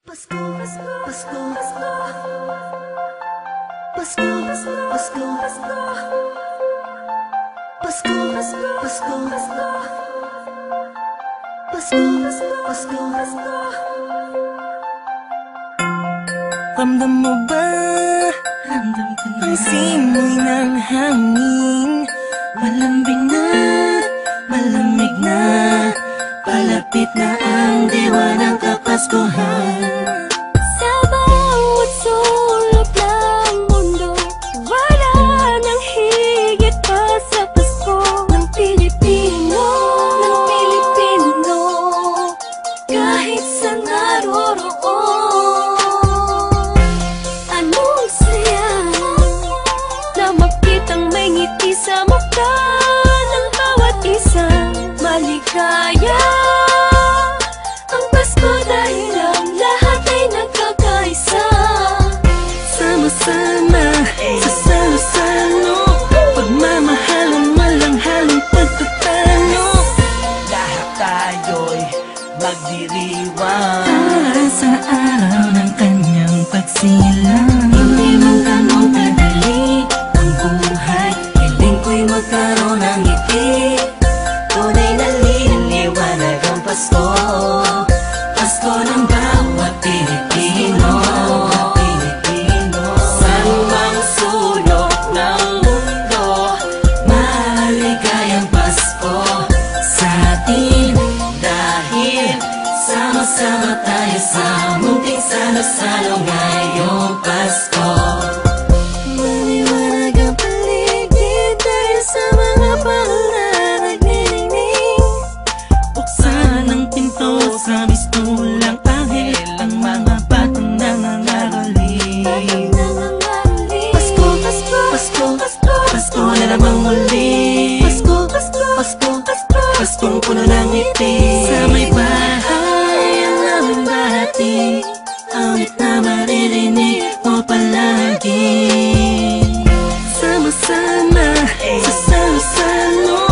Pasko, Pasko, Pasko, Pasko, Pasko, Pasko, Pasko, Pasko, Pasko, Pasko, Pasko, Pasko. Ramdam mo ba? Ramdam ko na ang simoy ng hangin. Malambing na, malamig na, palapit na ang diwa ng Kapaskuhan. Sa bawat sulok ng mundo, wala nang higit pa sa Pasko ng Pilipino, ng Pilipino, kahit sa naroroon. Anong saya na makitang may ngiti sa mukha ng bawat isang maligaya. Ang Pasko dahil ang lahat ay nagkakaisa. Sama-sama sa salo-salo, pagmamahalan walang halong pagtatalo. Lahat tayo'y magdiriwang Para sa araw ng kanyang pagsilang. Hindi man ganun kadali ang buhay, hiling ko'y magkaroon ng ngiti. Tunay na liwanag ang Pasko, Pasko ng bawat Pilipino. Saan mang sulok ng mundo, maligayang Pasko sa atin. Dahil sama-sama tayo sa munting salo-salo ngayong Pasko. Maliwanag ang paligid dahil sa mga pahala nagniningning. Buksan ang pinto sa mistulang ahit, ang mga batang nangangaroling. Pasko, Pasko, Pasko, Pasko, Pasko na namang muli, Pasko, Pasko, Pasko, Pasko, Paskong puno ng ngiti. Sa may bahay ang aming bahati, awit na maririnig mo palagi. Sama-sama sa salo-salo,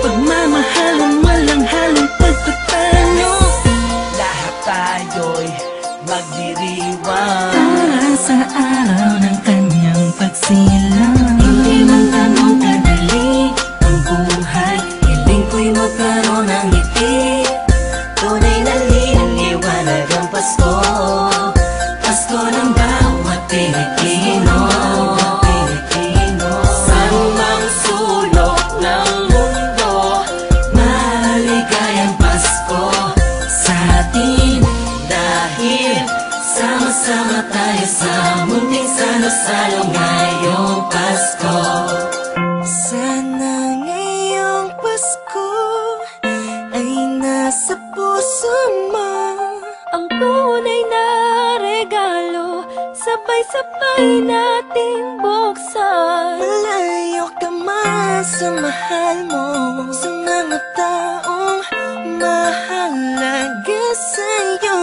pagmamahalan walang halong pagtatalo. Lahat tayo'y magdiriwang Para sa araw ng kanyang pagsilang. Hindi man ganun kadali ang buhay, hiling ko'y magkaroon ng ngiti. Tunay na liwanag ang Pasko, Pasko ng bawat Pilipino. Saan mang sulok ng mundo, maligayang Pasko sa atin. Dahil sama-sama tayo sa munting salo-salo ngayong Pasko. Sana ngayong Pasko ay nasa puso mo Ang tunay na regalo, sabay-sabay nating buksan. Malayo ka man sa mahal mo, sa mga taong mahalaga sa'yo.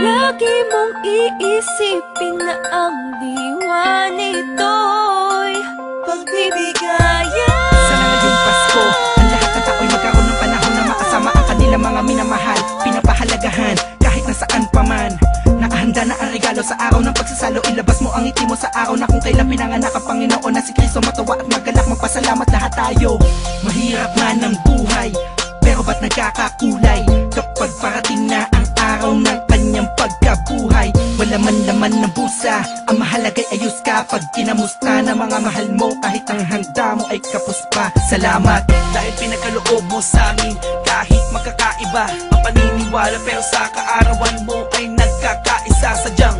Lagi mong iisipin na ang diwa nito'y pagbibigayan. Sana ngayong Pasko, ang lahat ng tao'y magkaroon ng panahon na makasama ang kanilang mga minamahal, pinapahalagahan kahit nasaan pa man. Nakahanda na ang regalo sa araw ng pagsasalo, ilabas mo ang ngiti mo sa araw na kung kailan pinanganak ang Panginoon na si Kristo. Matawa at magalak, magpasalamat lahat tayo. Mahirap man ang buhay, pero ba't nagkakakulay kapag parating na ang araw ng kanyang pagkabuhay? Wala man laman ng busa, ang mahalaga'y ayos ka. Pag kinamusta na mga mahal mo, kahit ang handa mo ay kapos pa. Salamat dahil pinagkaloob mo sa amin, kahit magkakaiba ang paniniwala, pero sa kaarawan mo ay nagkakaisa. Sadyang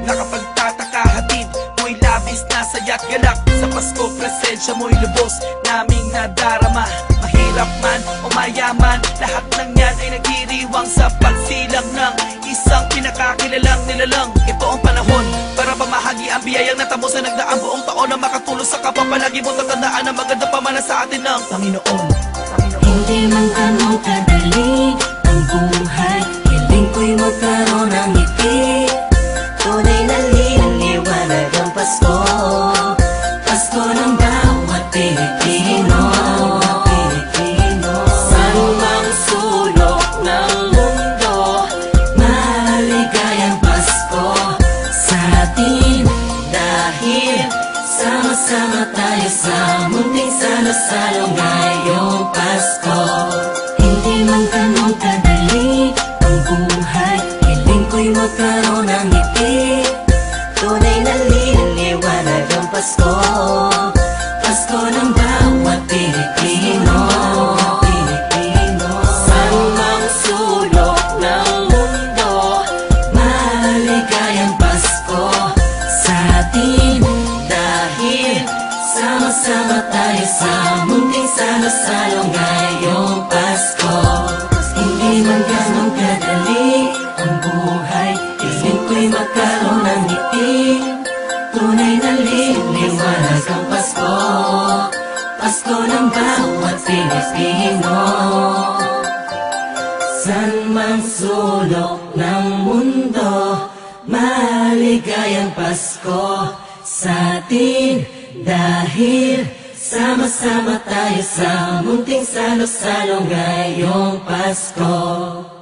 nakapagtataka, hatid mo'y labis na saya't galak. Sa Pasko, presensya mo'y lubos naming nadarama. Mahirap man o mayaman, lahat ng yan ay nagdiriwang sa pagsilang ng isang pinakakilalang nilalang. Ito ang panahon para pamahagi ang biyayang natamo sa nagdaang buong taon, na makatulong sa kapwa. Palagi mo tatandaan ang maganda pamana sa atin ng Panginoon. Hindi man ganun kadali ang buhay, hiling ko'y magkaroon ng ngiti. Tunay na liwanag ang Pasko, Pasko ng bawat Pilipino. Saan mang sulok ng mundo, maligayang Pasko. magkaroon ng ngiti. Tunay na liwanag ang Pasko, Pasko ng bawat Pilipino. Saan mang sulok ng mundo, maligayang Pasko sa atin. Dahil sama-sama tayo sa munting salo-salo ngayong Pasko. Hindi man ganun kadali ang buhay, isip ko'y magkaroon ng ngiti. Tunay na liwanag ang Pasko, Pasko ng bawat Pilipino. San mang sulok ng mundo, maligayang Pasko sa atin. Dahil sama-sama tayo sa munting salo-salo ngayong Pasko.